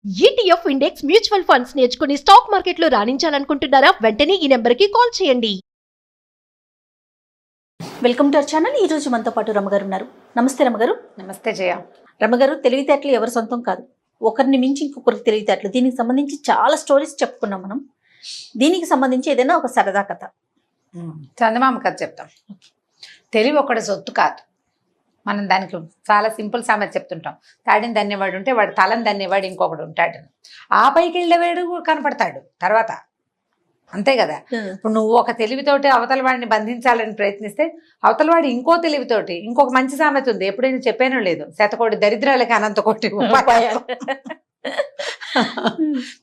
ETF index mutual funds నేర్చుకుని stock మార్కెట్లో రాణించాలనుకుంటున్నారా? వెంటనే ఈ నెంబర్కి కాల్ చేయండి. Welcome to our channel. ఈ రోజు మనతో పాటు రమగారు ఉన్నారు. నమస్తే రమగారు. నమస్తే జయ. రమగారు, తెలివితేటలు ఎవరి సొంతం కాదు, ఒకరిని మించి ఇంకొకరికి తెలివితేటలు. దీనికి సంబంధించి చాలా స్టోరీస్ చెప్పుకున్నాం మనం. దీనికి సంబంధించి ఏదైనా ఒక సరదా కథ. చందమామ కథ చెప్తాం. తెలివి ఒకటి సొత్తు కాదు. మనం దానికి చాలా సింపుల్ సామెత చెప్తుంటాం. తాడిని దన్నేవాడు ఉంటే వాడు తలని దన్నేవాడు ఇంకొకడు ఉంటాడు. ఆ పైకి వెళ్ళేవాడు కనపడతాడు తర్వాత, అంతే కదా. ఇప్పుడు నువ్వు ఒక తెలివితోటి అవతల వాడిని బంధించాలని ప్రయత్నిస్తే అవతల వాడు ఇంకో తెలివితోటి, ఇంకొక మంచి సామెత ఉంది, ఎప్పుడైనా చెప్పానో లేదు, శతకోటి దరిద్రాలకి అనంత కోటి ఉపాయాలు.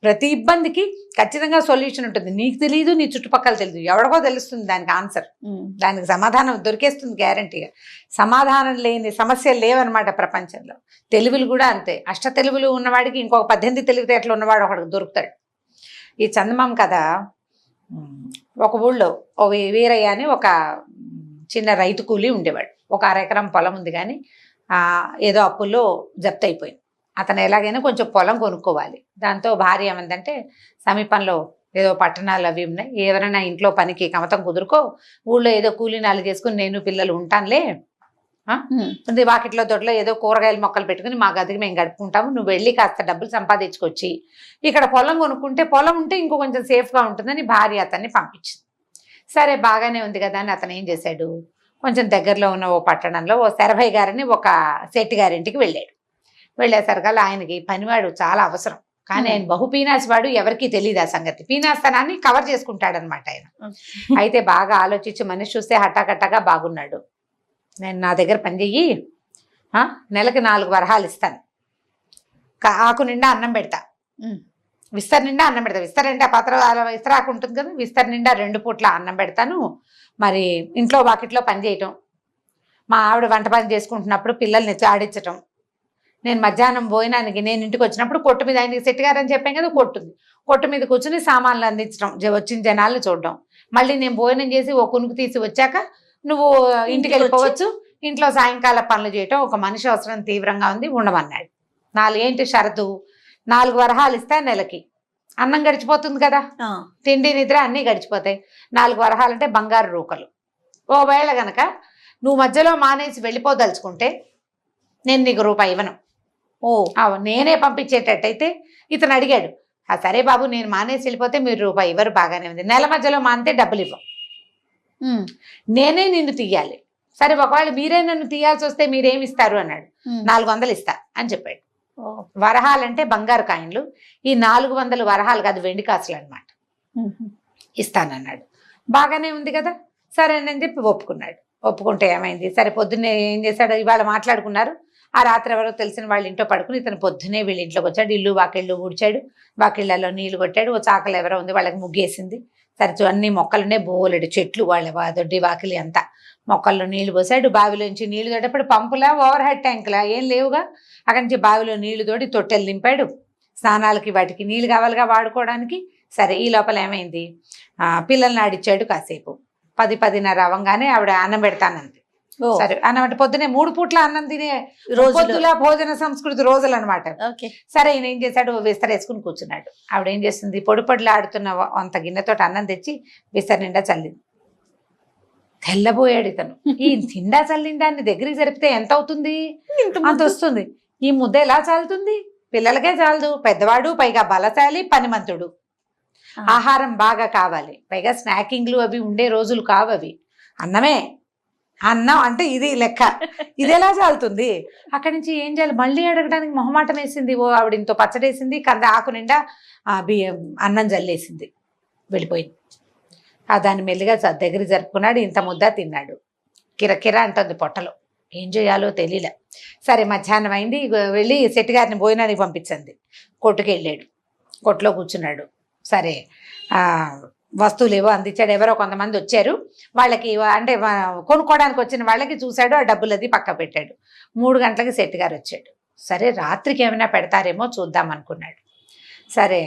ప్రతి ఇబ్బందికి ఖచ్చితంగా సొల్యూషన్ ఉంటుంది. నీకు తెలియదు, నీ చుట్టుపక్కల తెలియదు, ఎవరికో తెలుస్తుంది దానికి ఆన్సర్, దానికి సమాధానం దొరికేస్తుంది గ్యారంటీగా. సమాధానం లేని సమస్యలు లేవన్నమాట ప్రపంచంలో. తెలివిలు కూడా అంతే. అష్ట తెలివిలు ఉన్నవాడికి ఇంకొక 18 తెలివితేటలు ఉన్నవాడు ఒకడికి దొరుకుతాడు. ఈ చందమామ కథ, ఒక ఊళ్ళో ఓ వీరయ్య అని ఒక చిన్న రైతు కూలి ఉండేవాడు. ఒక 1/2 ఎకరం పొలం ఉంది, కానీ ఏదో అప్పుల్లో జప్తు అయిపోయింది. అతను ఎలాగైనా కొంచెం పొలం కొనుక్కోవాలి. దాంతో భార్య ఏమందంటే, సమీపంలో ఏదో పట్టణాలు అవి ఉన్నాయి, ఎవరైనా ఇంట్లో పనికి కమతం కుదురుకో, ఊళ్ళో ఏదో కూలి నాలుగేసుకుని నేను పిల్లలు ఉంటానులే, వాకిట్లో దొడ్లో ఏదో కూరగాయల మొక్కలు పెట్టుకుని మా గదికి మేము గడుపుకుంటాము, నువ్వు వెళ్ళి కాస్త డబ్బులు సంపాదించుకొచ్చి ఇక్కడ పొలం కొనుక్కుంటే, పొలం ఉంటే ఇంకో కొంచెం సేఫ్గా ఉంటుందని భార్య అతన్ని పంపించింది. సరే, బాగానే ఉంది కదా అని అతను ఏం చేశాడు, కొంచెం దగ్గరలో ఉన్న ఓ పట్టణంలో ఓ శరభయ్య గారిని ఒక శెట్టి గారింటికి వెళ్ళాడు. వెళ్ళేసరికల్లా ఆయనకి పనివాడు చాలా అవసరం, కానీ ఆయన బహు పీనాసివాడు, ఎవరికీ తెలియదు ఆ సంగతి. పీనాస్తనాన్ని కవర్ చేసుకుంటాడనమాట ఆయన. అయితే బాగా ఆలోచించి మనిషి చూస్తే హఠాకట్టగా బాగున్నాడు. నేను నా దగ్గర పని చెయ్యి, నెలకి 4 వరహాలు ఇస్తాను, ఆకు నిండా అన్నం పెడతా, విస్తర్ నిండా అన్నం పెడతా, విస్తర్ నిండా పాత్ర విస్తరాకు ఉంటుంది కదా, విస్తర్ నిండా 2 పూట్ల అన్నం పెడతాను. మరి ఇంట్లో వాకిట్లో పని చేయటం, మా ఆవిడ వంట పని చేసుకుంటున్నప్పుడు పిల్లల్ని ఆడించటం, నేను మధ్యాహ్నం భోజనానికి నేను ఇంటికి వచ్చినప్పుడు కొట్టు మీద, ఆయనకి శెట్టి గారు అని చెప్పాం కదా, కొట్టుంది, కొట్టు మీద కూర్చుని సామాన్లు అందించడం, వచ్చిన జనాలను చూడడం, మళ్ళీ నేను భోజనం చేసి ఓ కునుకు తీసి వచ్చాక నువ్వు ఇంటికి వెళ్ళిపోవచ్చు, ఇంట్లో సాయంకాల పనులు చేయటం. ఒక మనిషి అవసరం తీవ్రంగా ఉంది, ఉండమన్నాడు. 4 ఏంటి షరతు, 4 వరహాలు ఇస్తా నెలకి, అన్నం గడిచిపోతుంది కదా, తిండి నిద్ర అన్నీ గడిచిపోతాయి. 4 వరహాలు అంటే బంగారు రూకలు. ఓవేళ గనక నువ్వు మధ్యలో మానేసి వెళ్ళిపోదలుచుకుంటే నేను నీకు రూపాయి ఇవ్వను. నేనే పంపించేటట్టయితే ఇతను అడిగాడు, సరే బాబు, నేను మానేసి వెళ్ళిపోతే మీరు రూపాయి ఇవ్వరు, బాగానే ఉంది. నెల మధ్యలో మానితే డబ్బులు ఇవ్వం, నేనే నిన్ను తీయాలి. సరే, ఒకవేళ మీరే నన్ను తీయాల్సి వస్తే మీరేమి ఇస్తారు అన్నాడు. 400 ఇస్తా అని చెప్పాడు. వరహాలంటే బంగారు కాయిన్లు. ఈ 400 వరహాలు కాదు, వెండి కాసులు అనమాట. ఇస్తానన్నాడు. బాగానే ఉంది కదా, సరేనని చెప్పి ఒప్పుకున్నాడు. ఒప్పుకుంటే ఏమైంది, సరే పొద్దున్నే ఏం చేశాడు, ఇవాళ మాట్లాడుకున్నారు. ఆ రాత్రి ఎవరో తెలిసిన వాళ్ళ ఇంట్లో పడుకుని ఇతను పొద్దునే వీళ్ళ ఇంట్లోకి వచ్చాడు. ఇల్లు వాకిళ్ళు ఊడ్చాడు, వాకిళ్లలో నీళ్లు కొట్టాడు. ఓ చాకలు ఎవరో ఉంది, వాళ్ళకి ముగ్గేసింది. సరే, అన్ని మొక్కలునే బోలెడు చెట్లు, వాళ్ళ దొడ్డి వాకిలి అంతా, మొక్కల్లో నీళ్లు పోసాడు. బావిలోంచి నీళ్లు తోడేప్పుడు పంపులా ఓవర్ హెడ్ ట్యాంకులా ఏం లేవుగా, అక్కడి నుంచి బావిలో నీళ్లు తోడి తొట్టెలు నింపాడు. స్నానాలకి వాటికి నీళ్ళు కావాలిగా వాడుకోవడానికి. సరే, ఈ లోపల ఏమైంది, పిల్లల్ని ఆడిచ్చాడు కాసేపు. 10-10:30 అవ్వగానే ఆవిడ అన్నం పెడతానంది. సరే, అన్నం అంటే పొద్దునే 3 పూట్ల అన్నం తినే రోజుల భోజన సంస్కృతి రోజులు అనమాట. సరే, ఈయన ఏం చేశాడు, విస్తర వేసుకుని కూర్చున్నాడు. ఆవిడ ఏం చేస్తుంది, పొడి ఆడుతున్న అంత గిన్నెతో అన్నం తెచ్చి విస్తర నిండా చల్లింది. తెల్లబోయాడు ఇతను. ఈ తిండా చల్లిన దాన్ని దగ్గరికి జరిపితే ఎంత అవుతుంది, అంత వస్తుంది. ఈ ముద్ద ఎలా చాలుతుంది, పిల్లలకే చాలదు, పెద్దవాడు, పైగా బలశాలి, పనిమంతుడు, ఆహారం బాగా కావాలి, పైగా స్నాకింగ్లు అవి ఉండే రోజులు కావు అవి, అన్నమే అన్నం అంటే ఇది లెక్క, ఇది ఎలా చాలుతుంది. అక్కడి నుంచి ఏం చేయాలి, మళ్ళీ అడగడానికి మొహమాటం వేసింది. ఓ ఆవిడ ఇంతో పచ్చడేసింది, కంద ఆకు నిండా అన్నం జల్లేసింది, వెళ్ళిపోయింది. దాన్ని మెల్లిగా దగ్గర జరుపుకున్నాడు. ఇంత ముద్ద తిన్నాడు. కిరకిర అంటుంది పొట్టలో, ఏం చేయాలో తెలియలే. సరే, మధ్యాహ్నం అయింది, వెళ్ళి శెట్టి గారిని భోజనానికి పంపించింది. కొట్టుకు వెళ్ళాడు, కొట్టులో కూర్చున్నాడు. సరే, వస్తువులు ఏవో అందించాడు. ఎవరో కొంతమంది వచ్చారు, వాళ్ళకి అంటే కొనుక్కోవడానికి వచ్చిన వాళ్ళకి చూశాడు, ఆ డబ్బులు అది పక్క పెట్టాడు. 3 గంటలకి శెట్టి గారు వచ్చాడు. సరే, రాత్రికి ఏమైనా పెడతారేమో చూద్దాం అనుకున్నాడు. సరే,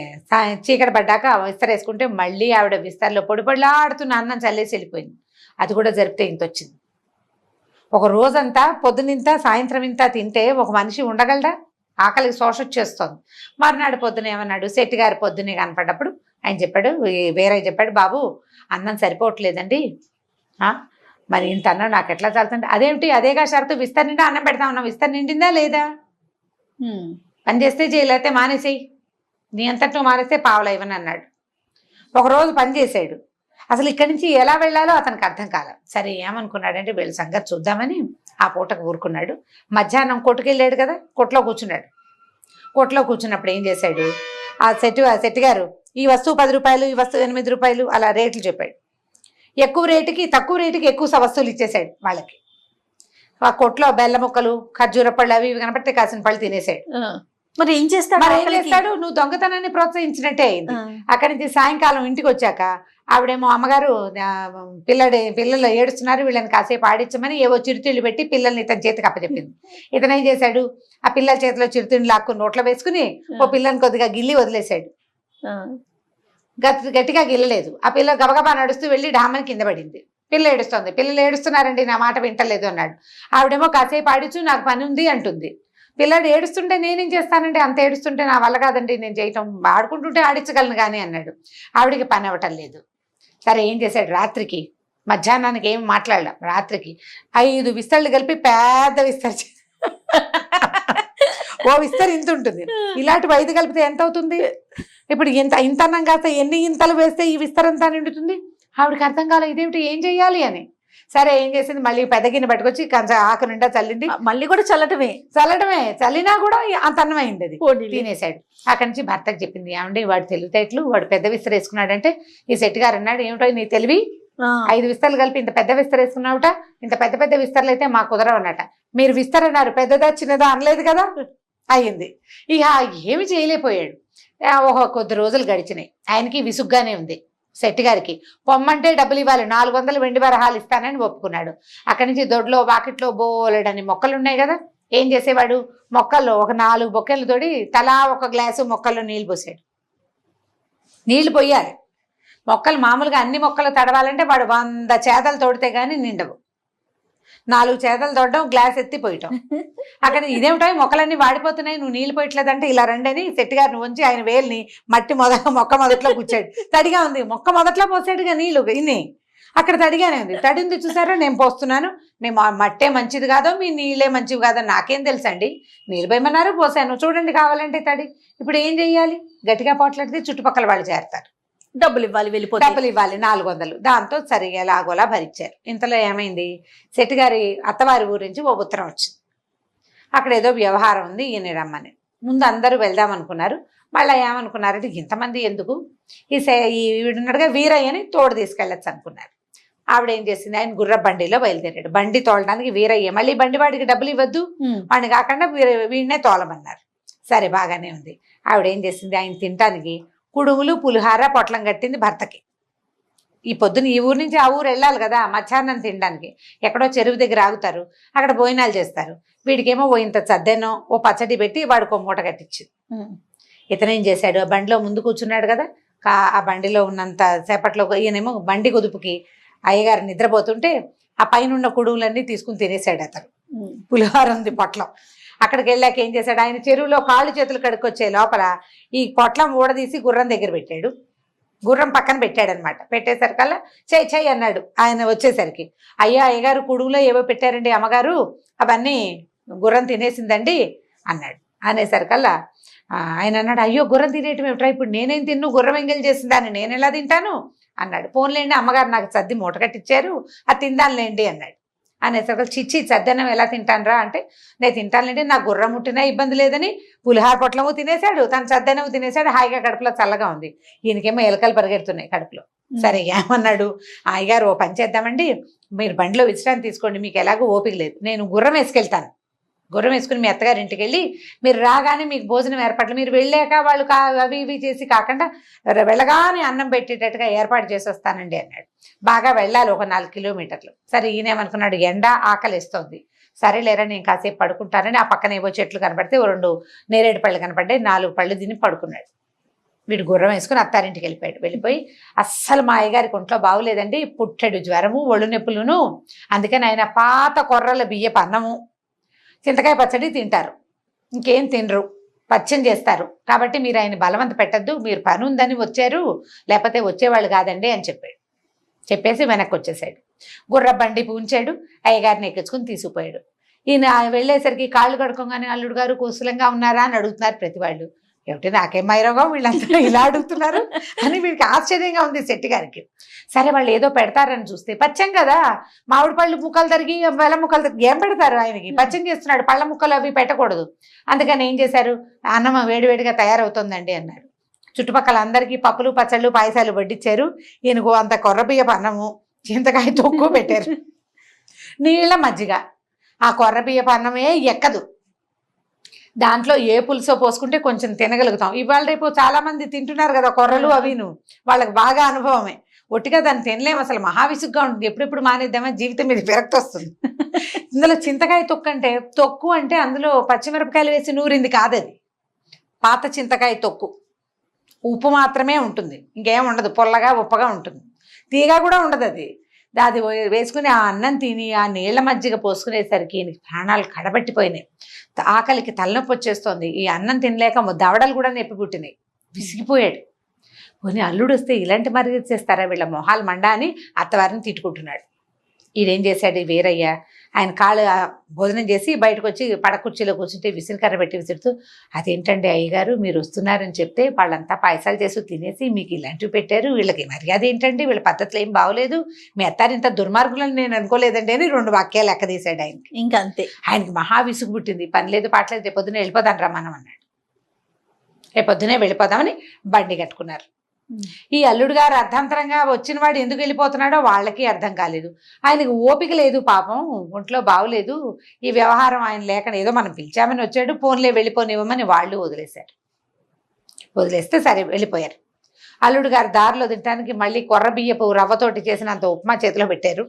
చీకటి పడ్డాక విస్తరేసుకుంటే మళ్ళీ ఆవిడ విస్తరలో పొడిలాడుతున్న అన్నం చల్లేసి వెళ్ళిపోయింది. అది కూడా జరిపితే ఇంత వచ్చింది. ఒక రోజంతా పొద్దునింత సాయంత్రం ఇంత తింటే ఒక మనిషి ఉండగలడా? ఆకలికి శోష వచ్చేస్తుంది. మర్నాడు పొద్దున ఏమన్నాడు, శెట్టి గారి పొద్దునే కనపడ్డప్పుడు ఆయన చెప్పాడు, వేరే చెప్పాడు, బాబు అన్నం సరిపోవట్లేదండి, మరి ఇంత అన్నం నాకు ఎట్లా చాలుతుంది? అదేమిటి, అదేగా షరతు, విస్తర్ నిండా అన్నం పెడతా ఉన్నాం, విస్తర్ నిండిందా లేదా? పని చేస్తే చేయలేతే మానేసేయి, నీ అంతట్లో మానేస్తే పావులు ఇవ్వని అన్నాడు. ఒకరోజు పని చేశాడు, అసలు ఇక్కడి నుంచి ఎలా వెళ్ళాలో అతనికి అర్థం కాలేదు. సరే ఏమనుకున్నాడంటే వీళ్ళ సంగతి చూద్దామని ఆ పూటకు ఊరుకున్నాడు. మధ్యాహ్నం కొట్టుకెళ్ళాడు కదా, కొట్లో కూర్చున్నాడు. కొట్లో కూర్చున్నప్పుడు ఏం చేశాడు, ఆ శెట్టి గారు ఈ వస్తువు 10 రూపాయలు, ఈ వస్తువు 8 రూపాయలు అలా రేట్లు చెప్పాడు. ఎక్కువ రేటుకి తక్కువ రేటుకి ఎక్కువ వస్తువులు ఇచ్చేసాడు వాళ్ళకి. ఆ కొట్లో బెల్ల ముక్కలు, ఖర్జూర పళ్ళు అవి ఇవి కనపడితే కాసిన పళ్ళు తినేసాడు. మరి ఏం చేస్తాడు? నువ్వు దొంగతనాన్ని ప్రోత్సహించినట్టే అయింది. అక్కడి నుంచి సాయంకాలం ఇంటికి వచ్చాక ఆవిడేమో అమ్మగారు పిల్లలు ఏడుస్తున్నారు, వీళ్ళని కాసేపు ఆడించమని ఏవో చిరుతిళ్ళు పెట్టి పిల్లల్ని ఇతని చేతికి అప్పచెప్పింది. ఇతను ఏం చేశాడు, ఆ పిల్లల చేతిలో చిరుతిళ్ళు లాక్కుని నోట్లో వేసుకుని ఓ పిల్లని కొద్దిగా గిల్లి వదిలేశాడు. గట్టిగా గిల్లలేదు. ఆ పిల్ల గబగబా నడుస్తూ వెళ్ళి డామని కింద పడింది. పిల్ల ఏడుస్తోంది. పిల్లలు ఏడుస్తున్నారండి, నా మాట వింటలేదు అన్నాడు. ఆవిడేమో కాసేపు ఆడించు, నాకు పని ఉంది అంటుంది. పిల్లాడు ఏడుస్తుంటే నేనేం చేస్తానండి, అంత ఏడుస్తుంటే నా వల్ల కాదండి నేను చేయటం, ఆడుకుంటుంటే ఆడించగలను కానీ అన్నాడు. ఆవిడికి పని అవ్వటం లేదు. సరే ఏం చేశాడు, రాత్రికి మధ్యాహ్నానికి ఏం మాట్లాడలే, రాత్రికి 5 విస్తళ్ళు కలిపి పెద్ద విస్తర్ ఓ విస్తర్ ఇంత ఉంటుంది, ఇలాంటి 5 కలిపితే ఎంత అవుతుంది? ఇప్పుడు ఇంత అన్నం కాస్త ఎన్ని ఇంతలు వేస్తే ఈ విస్తరంతా నిండుతుంది? ఆవిడకి అర్థం కాలే, ఇదేమిటి ఏం చెయ్యాలి అని. సరే ఏం చేసింది, మళ్ళీ పెద్ద గిన్నె పట్టుకొచ్చి కొంచెం ఆకు నిండా చల్లింది. మళ్ళీ కూడా చల్లటమే, చల్లినా కూడా అంత అన్నం అయింది, అది తినేసాడు. అక్కడి నుంచి భర్తకు చెప్పింది, ఏమండి వాడు తెలివితేటలు, వాడు పెద్ద విస్తర వేసుకున్నాడంటే ఈ శెట్టి గారు అన్నాడు, ఏమిటో నీ తెలివి, 5 విస్తరలు కలిపి ఇంత పెద్ద విస్తర వేసుకున్నావుట, ఇంత పెద్ద పెద్ద విస్తరలు అయితే మాకు కుదరవన్నట, మీరు విస్తర అన్నారు, పెద్దదా చిన్నదా అనలేదు కదా. అయ్యింది. ఇక ఏమి చేయలేకపోయాడు. కొద్ది రోజులు గడిచినాయి. ఆయనకి విసుగ్గానే ఉంది. శెట్టి గారికి పొమ్మంటే డబ్బులు ఇవ్వాలి, 400 వెండి వరహాలు ఇస్తానని ఒప్పుకున్నాడు. అక్కడి నుంచి దొడ్లో వాకిట్లో బోలెడని మొక్కలు ఉన్నాయి కదా, ఏం చేసేవాడు, మొక్కల్లో ఒక 4 బొక్కెలు తోడి తలా ఒక గ్లాసు మొక్కల్లో నీళ్లు పోసాడు. నీళ్లు పోయాలి, మొక్కలు మామూలుగా అన్ని మొక్కలు తడవాలంటే వాడు 100 చేదలు తోడితే గానీ నిండవు. 4 చేదలు తోడడం, గ్లాస్ ఎత్తి పోయటం. అక్కడ ఇదేమిటో మొక్కలన్నీ వాడిపోతున్నాయి, నువ్వు నీళ్ళు పోయట్లేదంటే ఇలా రండని శెట్టి గారిని ఉంచి ఆయన వేలిని మట్టి మొక్క మొదట్లో కూర్చాడు. తడిగా ఉంది, మొక్క మొదట్లో పోసాడుగా నీళ్లు, ఇన్ని అక్కడ తడిగానే ఉంది. తడింది చూసారా, నేను పోస్తున్నాను, నేను మట్టే మంచిది కాదో మీ నీళ్ళే మంచివి కాదో నాకేం తెలుసండి, నీళ్ళు పోయమన్నారు పోసాను, చూడండి కావాలంటే తడి. ఇప్పుడు ఏం చెయ్యాలి, గట్టిగా పోట్లాడితే చుట్టుపక్కల వాళ్ళు చేరతారు, డబ్బులు ఇవ్వాలి, డబ్బులు ఇవ్వాలి 400. దాంతో సరిగా లాగోలా భరించారు. ఇంతలో ఏమైంది, శెట్టి గారి అత్తవారి ఊరి నుంచి ఓ ఉత్తరం వచ్చింది. అక్కడ ఏదో వ్యవహారం ఉంది, ఈయన రమ్మని. ముందు అందరూ వెళ్దాం అనుకున్నారు. మళ్ళీ ఏమనుకున్నారంటే ఇంతమంది ఎందుకు, వీడున్నాడుగా వీరయ్యని తోడు తీసుకెళ్ళచ్చు అనుకున్నారు. ఆవిడ ఏం చేసింది, ఆయన గుర్ర బండిలో బయలుదేరాడు. బండి తోలడానికి వీరయ్య, మళ్ళీ బండి వాడికి డబ్బులు ఇవ్వద్దు, వాడిని కాకుండా వీడినే తోలమన్నారు. సరే బాగానే ఉంది. ఆవిడ ఏం చేసింది, ఆయన తినటానికి కుడుములు పులిహార పొట్లం కట్టింది భర్తకి. ఈ పొద్దున ఈ ఊరు నుంచి ఆ ఊరు వెళ్ళాలి కదా, మధ్యాహ్నం తినడానికి ఎక్కడో చెరువు దగ్గర ఆగుతారు, అక్కడ భోజనాలు చేస్తారు. వీడికేమో ఓ ఇంత చద్దెనో ఓ పచ్చడి పెట్టి వాడికి మూట కట్టించింది. ఇతనేం చేశాడు, ఆ బండిలో ముందు కూర్చున్నాడు కదా, ఆ బండిలో ఉన్నంత సేపట్లో ఈయనేమో బండి కుదుపుకి అయ్యగారు నిద్రపోతుంటే ఆ పైన ఉన్న కుడుములన్నీ తీసుకుని తినేశాడు అతను. పులిహార ఉంది పొట్లం. అక్కడికి వెళ్ళాక ఏం చేశాడు, ఆయన చెరువులో కాళ్ళు చేతులు కడుక్కొచ్చే లోపల ఈ పొట్లం ఊడదీసి గుర్రం దగ్గర పెట్టాడు. గుర్రం పక్కన పెట్టాడనమాట. పెట్టేసరికల్లా చెయ్యి అన్నాడు ఆయన వచ్చేసరికి. అయ్యగారు కుడుములో ఏవో పెట్టారండి అమ్మగారు, అవన్నీ గుర్రం తినేసిందండి అన్నాడు. అనేసరికల్లా ఆయన అన్నాడు, అయ్యో గుర్రం తినేయటం ఏమిట్రా, ఇప్పుడు నేనేం తిన్ను, గుర్రం ఎంగేలు చేసిందాన్ని నేను ఎలా తింటాను అన్నాడు. పోన్లేండి అమ్మగారు నాకు సర్ది మూట కట్టించారు, అది తిందానులేండి అన్నాడు. అనేసరికి చిచ్చి సద్దన్నం ఎలా తింటానురా అంటే, నేను తింటానులేండి, నాకు గుర్రం ముట్టినా ఇబ్బంది లేదని పులిహార పొట్లము తినేశాడు, తను సద్దన్నము తినేశాడు, హాయిగా కడుపులో చల్లగా ఉంది. ఈయనకేమో ఎలకలు పరిగెడుతున్నాయి కడుపులో. సరే ఏమన్నాడు, అయ్యగారు ఓ పని చేద్దామండి, మీరు బండిలో విశ్రాంతి తీసుకోండి, మీకు ఎలాగో ఓపిక లేదు, నేను గుర్రం వేసుకెళ్తాను, గుర్రం వేసుకుని మీ అత్తగారి ఇంటికి వెళ్ళి మీరు రాగానే మీకు భోజనం ఏర్పాట్లు, మీరు వెళ్ళాక వాళ్ళు అవి ఇవి చేసి కాకుండా వెళ్ళగానే అన్నం పెట్టేటట్టుగా ఏర్పాటు చేసి వస్తానండి అన్నాడు. బాగా వెళ్ళాలి, ఒక 4 కిలోమీటర్లు. సరే ఈయనేమనుకున్నాడు, ఎండ ఆకలిస్తోంది, సరే లేరా నేను కాసేపు పడుకుంటానని ఆ పక్కన ఏవో చెట్లు కనపడితే 2 నేరేడు పళ్ళు కనపడ్డాయి, 4 పళ్ళు తిని పడుకున్నాడు. వీడు గుర్రం వేసుకుని అత్తారింటికి వెళ్ళిపోయాడు. వెళ్ళిపోయి అస్సలు మా అయ్యగారికి ఒంట్లో బాగులేదండి, పుట్టెడు జ్వరము ఒళ్ళు నొప్పులును, అందుకని ఆయన పాత కొర్రల బియ్యపు అన్నము చింతకాయ పచ్చడి తింటారు, ఇంకేం తినరు, పచ్చం చేస్తారు, కాబట్టి మీరు ఆయన బలవంత పెట్టద్దు, మీరు పని ఉందని వచ్చారు, లేకపోతే వచ్చేవాళ్ళు కాదండి అని చెప్పాడు. చెప్పేసి వెనక్కి వచ్చేసాడు. గుర్ర బండి పూంచాడు, అయ్యగారిని ఎక్కించుకుని తీసుకుపోయాడు. ఈయన వెళ్ళేసరికి కాళ్ళు కడుకోగానే అల్లుడు గారు కుశలంగా ఉన్నారా అని అడుగుతున్నారు ప్రతి వాళ్ళు. ఏమిటి నాకేం మైరోగం వీళ్ళంతా ఇలా అడుగుతున్నారు అని వీడికి ఆశ్చర్యంగా ఉంది శెట్టి గారికి. సరే వాళ్ళు ఏదో పెడతారని చూస్తే పచ్చం కదా, మామిడి పళ్ళు ముక్కలు తరిగి బెల్లం ముక్కలు తరిగి ఏం పెడతారు, ఆయనకి పచ్చం చేస్తున్నాడు, పళ్ళ ముక్కలు అవి పెట్టకూడదు. అందుకని ఏం చేశారు, అన్నం వేడివేడిగా తయారవుతుందండి అన్నారు. చుట్టుపక్కల అందరికీ పప్పులు పచ్చళ్ళు పాయసాలు వడ్డిచ్చారు. ఈయనకు అంత కొర్రబియ్యపు అన్నము చింతకాయ తొక్కు పెట్టారు, నీళ్ళ మజ్జిగ. ఆ కొర్రబియ్యపు అన్నమే ఎక్కదు, దాంట్లో ఏ పులుసో పోసుకుంటే కొంచెం తినగలుగుతాం. ఇవాళ రేపు చాలా మంది తింటున్నారు కదా కొర్రలు అవిను, వాళ్ళకి బాగా అనుభవమే. ఒట్టిగా దాన్ని తినలేము, అసలు మహావిసుగ్గా ఉంటుంది. ఎప్పుడెప్పుడు మానేద్దామా, జీవితం మీద విరక్తి వస్తుంది. ఇందులో చింతకాయ తొక్కు అంటే అందులో పచ్చిమిరపకాయలు వేసి నూరింది కాదు, అది పాత చింతకాయ తొక్కు. ఉప్పు మాత్రమే ఉంటుంది, ఇంకేం ఉండదు, పొల్లగా ఉప్పగా ఉంటుంది, తీగా కూడా ఉండదు. అది వేసుకుని ఆ అన్నం తిని ఆ నీళ్ల మజ్జిగ పోసుకునేసరికి ప్రాణాలు కడబట్టిపోయినాయి. ఆకలికి తలనొప్పి వచ్చేస్తోంది. ఈ అన్నం తినలేక దవడలు కూడా నొప్పి పుట్టినాయి. విసిగిపోయాడు. పోనీ అల్లుడు వస్తే ఇలాంటి మరిగి చేస్తారా వీళ్ళ మొహాలు మండా అని అత్తవారిని తిట్టుకుంటున్నాడు. ఈయనేం చేశాడు వీరయ్య, ఆయన కాళ్ళు భోజనం చేసి బయటకు వచ్చి పడకుర్చీలో కూర్చుంటే విసిరికర్ర పెట్టి విసురుతూ, అదేంటండి అయ్యగారు మీరు వస్తున్నారని చెప్తే వాళ్ళంతా పాయసాలు చేసి తినేసి మీకు ఇలాంటివి పెట్టారు, వీళ్ళకి మర్యాద ఏంటండి, వీళ్ళ పద్ధతులు ఏం బాగోలేదు, మీ అత్తారు ఇంత దుర్మార్గులని నేను అనుకోలేదండి అని 2 వాక్యాలు లెక్క తీశాడు ఆయనకి. ఇంకా అంతే, ఆయనకి మహా విసుగు పుట్టింది. పని లేదు పాటలేదు, రేపొద్దునే వెళ్ళిపోదాం రమ్మనం అన్నాడు. రేపొద్దునే వెళ్ళిపోదామని బండి కట్టుకున్నారు. ఈ అల్లుడు గారు అర్ధాంతరంగా వచ్చిన వాడు ఎందుకు వెళ్ళిపోతున్నాడో వాళ్ళకి అర్థం కాలేదు. ఆయనకు ఓపిక లేదు పాపం, ఒంట్లో బాగులేదు, ఈ వ్యవహారం ఆయన లేక ఏదో మనం పిలిచామని వచ్చాడు, ఫోన్లే వెళ్ళిపోనివ్వమని వాళ్ళు వదిలేశారు. వదిలేస్తే సరే వెళ్ళిపోయారు. అల్లుడు గారు దారిలో తినడానికి మళ్ళీ కొర్ర బియ్యపు రవ్వతోటి చేసినంత ఉప్మా చేతిలో పెట్టారు.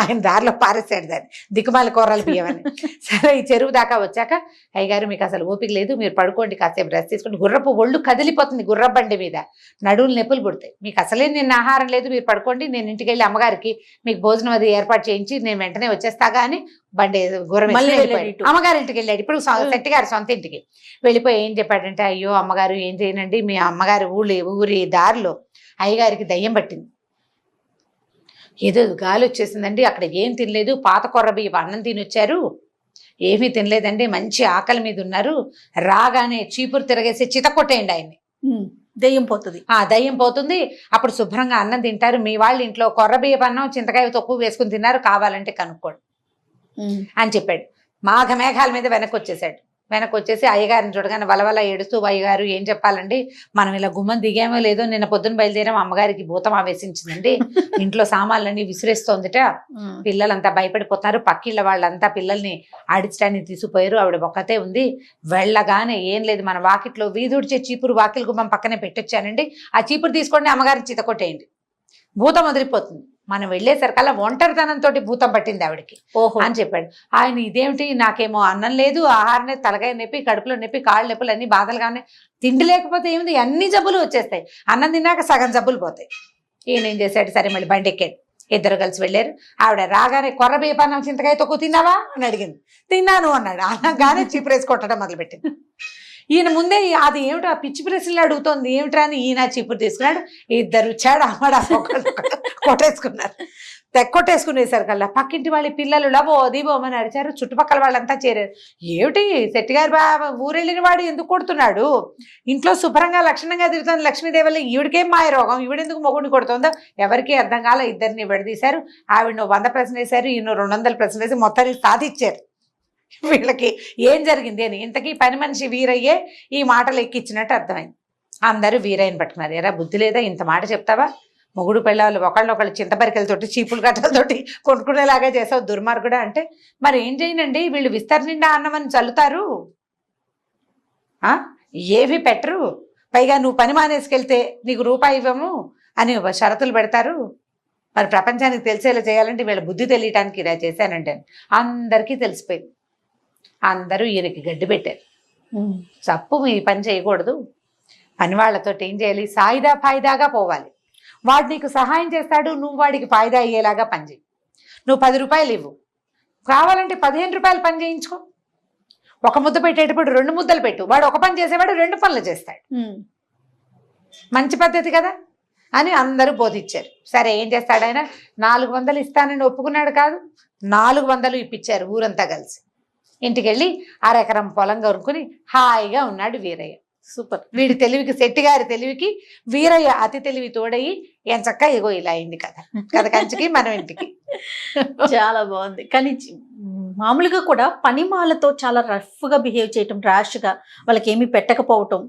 ఆయన దారిలో పారేసాడు దాన్ని, దిక్కుమాలి కొర్రల బియ్యం అని. సరే ఈ చెరువు దాకా వచ్చాక, అయ్యగారు మీకు అసలు ఓపిక లేదు, మీరు పడుకోండి, కాసేపు రెస్ట్ తీసుకుంటే గుర్రపు ఒళ్ళు కదిలిపోతుంది, గుర్ర బండి మీద నడువులు నొప్పులు పుడతాయి, మీకు అసలే నిన్న ఆహారం లేదు, మీరు పడుకోండి, నేను ఇంటికి వెళ్ళి అమ్మగారికి మీకు భోజనం అది ఏర్పాటు చేయించి నేను వెంటనే వచ్చేస్తాగా అని బండి గుర్రం అమ్మగారి ఇంటికి వెళ్ళాడు. ఇప్పుడు శెట్టి గారు సొంత ఇంటికి వెళ్ళిపోయి ఏం చెప్పాడంటే, అయ్యో అమ్మగారు ఏం చేయనండి, మీ అమ్మగారి ఊరి దారిలో అయ్యగారికి దయ్యం పట్టింది, ఏదో గాలి వచ్చేసిందండి, అక్కడ ఏం తినలేదు, పాత కొర్ర బియ్యం అన్నం తినొచ్చారు, ఏమీ తినలేదండి, మంచి ఆకలి మీద ఉన్నారు, రాగానే చీపురు తిరగేసి చితకొట్టేయండి ఆయన్ని, దయ్యం పోతుంది. దయ్యం పోతుంది, అప్పుడు శుభ్రంగా అన్నం తింటారు, మీ వాళ్ళ ఇంట్లో కొర్ర బియ్యం అన్నం చింతకాయ తొక్కు వేసుకుని తిన్నారు, కావాలంటే కనుక్కోండి అని చెప్పాడు. మేఘాల మీద వెనక్కి వచ్చేసాడు. వెనక్కి వచ్చేసి అయ్యగారిని చూడగానే వలవల ఏడుస్తూ, అయ్యగారు ఏం చెప్పాలండి, మనం ఇలా గుమ్మం దిగామో లేదో, నిన్న పొద్దున బయలుదేరాం, అమ్మగారికి భూతం ఆవేశించిందండి, ఇంట్లో సామాన్లన్నీ విసిరేస్తోందిట, పిల్లలంతా భయపడిపోతున్నారు, పక్కిళ్ళ వాళ్ళంతా పిల్లల్ని ఆడించడానికి తీసుకుపోయారు, ఆవిడ ఒక్కతే ఉంది, వెళ్ళగానే ఏం లేదు మన వాకిట్లో వీధుడిచే చీపురు వాకిలి గుమ్మం పక్కనే పెట్టొచ్చానండి, ఆ చీపురు తీసుకోండి, అమ్మగారిని చితకొట్టేయండి, భూతం వదిలిపోతుంది. మనం వెళ్ళేసరికల్లా ఒంటరితనంతో భూతం పట్టింది ఆవిడకి అని చెప్పాడు. ఆయన ఇదేమిటి, నాకేమో అన్నం లేదు, ఆహారం లేదు, తలకాయ నొప్పి, కడుపులో నొప్పి, కాళ్ళు నొప్పులు అన్ని బాధలుగా ఉన్నాయి, తిండి లేకపోతే ఏముంది అన్ని జబ్బులు వచ్చేస్తాయి, అన్నం తిన్నాక సగం జబ్బులు పోతాయి. ఈయన ఏం చేశాడు, సరే మళ్ళీ బండి ఎక్కాడు, ఇద్దరు కలిసి వెళ్ళారు. ఆవిడ రాగానే కొర్ర బియ్యపన్నం చింతకాయ తొక్కు తిన్నావా అని అడిగింది. తిన్నాను అన్నాడు. అనగానే చీపురేసి కొట్టడం మొదలుపెట్టింది. ఈయన ముందే అది ఏమిటో ఆ పిచ్చి ప్రశ్నలు అడుగుతోంది ఏమిట్రా అని ఈయన చీపురు తీసుకున్నాడు. ఇద్దరు వచ్చాడు, అమ్మడు కొట్టేసుకున్నారు. కొట్టేసుకునేసరికల్లా పక్కింటి వాళ్ళ పిల్లలు లబో దీబోమని అరిచారు. చుట్టుపక్కల వాళ్ళంతా చేరారు. ఏమిటి శెట్టి గారు ఊరెళ్ళిన వాడు ఎందుకు కొడుతున్నాడు, ఇంట్లో శుభ్రంగా లక్షణంగా తిరుగుతుంది లక్ష్మీదేవల్లి, ఈవిడికేం మాయ రోగం, ఈవిడెందుకు మొగుడిని కొడుతుందో ఎవరికి అర్థం కాల. ఇద్దరిని విడదీశారు. ఆవిడ 100 ప్రశ్నలు వేశారు, ఈయన 200 ప్రశ్నలు వేసి మొత్తానికి సాధించారు. వీళ్ళకి ఏం జరిగింది అని ఇంతకీ పని మనిషి వీరయ్యే ఈ మాటలు ఎక్కించినట్టు అర్థమైంది. అందరూ వీరయ్యని పట్టుకున్నారు. ఎరా బుద్ధి లేదా, ఇంత మాట చెప్తావా, మొగుడు పిల్లలు ఒకళ్ళొకళ్ళు చింతపరికలతోటి చీపులు గట్టలతోటి కొనుక్కునేలాగా చేసావు దుర్మార్గుడా అంటే, మరి ఏం చేయనండి, వీళ్ళు విస్తర్ నిండా అన్నమని చల్లుతారు, ఏవి పెట్టరు, పైగా నువ్వు పని మానేసుకెళ్తే నీకు రూపాయి ఇవ్వము అని షరతులు పెడతారు, మరి ప్రపంచానికి తెలిసేలా చేయాలంటే వీళ్ళ బుద్ధి తెలియటానికి ఇలా చేశానండి అని అందరికీ తెలిసిపోయింది. అందరూ ఈయనకి గడ్డి పెట్టారు. తప్పు, ఈ పని చేయకూడదు, పని వాళ్ళతో ఏం చేయాలి, సాయిదా ఫాయిదాగా పోవాలి, వాడు నీకు సహాయం చేస్తాడు, నువ్వు వాడికి ఫాయిదా అయ్యేలాగా పనిచేయి. నువ్వు 10 రూపాయలు ఇవ్వు, కావాలంటే 15 రూపాయలు పని చేయించుకో, ఒక ముద్ద పెట్టేటప్పుడు 2 ముద్దలు పెట్టు, వాడు ఒక పని చేసేవాడు 2 పనులు చేస్తాడు. మంచి పద్ధతి కదా అని అందరూ బోధించారు. సరే ఏం చేస్తాడు ఆయన, 400 ఇస్తానని ఒప్పుకున్నాడు కాదు, 400 ఇప్పించారు ఊరంతా కలిసి. ఇంటికి వెళ్ళి 1/2 ఎకరం పొలం కొనుక్కుని హాయిగా ఉన్నాడు వీరయ్య. సూపర్. వీడి తెలివికి, శెట్టి గారి తెలివికి వీరయ్య అతి తెలివి తోడయి ఎంచక్క ఇగో ఇలా అయింది కదా, కథ కంచికి మనం ఇంటికి. చాలా బాగుంది. కానీ మామూలుగా కూడా పనిమాలతో చాలా రఫ్ గా బిహేవ్ చేయటం, ర్యాష్ గా వాళ్ళకి ఏమి పెట్టకపోవటం,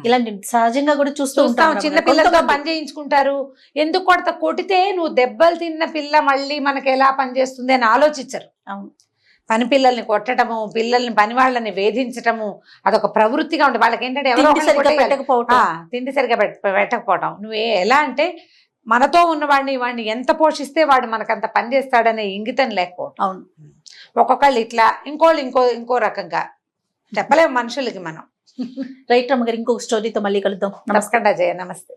ఇలాంటి సహజంగా కూడా చూస్తూ చూస్తాం. ఉంటాం. చిన్న పిల్లలతో పని చేయించుకుంటారు. ఎందుకు కొడితే నువ్వు దెబ్బలు తిన్న పిల్ల మళ్ళీ మనకి ఎలా పనిచేస్తుంది అని ఆలోచించరు. అవును. పని పిల్లల్ని కొట్టడము, పిల్లల్ని పని వాళ్ళని వేధించటము అదొక ప్రవృత్తిగా ఉంటుంది వాళ్ళకి. ఏంటంటే ఎవరో తిండి సరిగ్గా పెట్టకపోవటం. తిండి సరిగ్గా పెట్టకపోవటం. నువ్వే ఎలా అంటే మనతో ఉన్నవాడిని వాడిని ఎంత పోషిస్తే వాడు మనకంత పని చేస్తాడనే ఇంగితం లేకపోవటం. అవును. ఒక్కొక్కళ్ళు ఇట్లా, ఇంకోళ్ళు ఇంకో రకంగా చెప్పలేము మనుషులకి మనం. రైట్ రమ్మ గారు, ఇంకొక స్టోరీతో మళ్ళీ కలుద్దాం. నమస్కారం అజయ్, నమస్తే.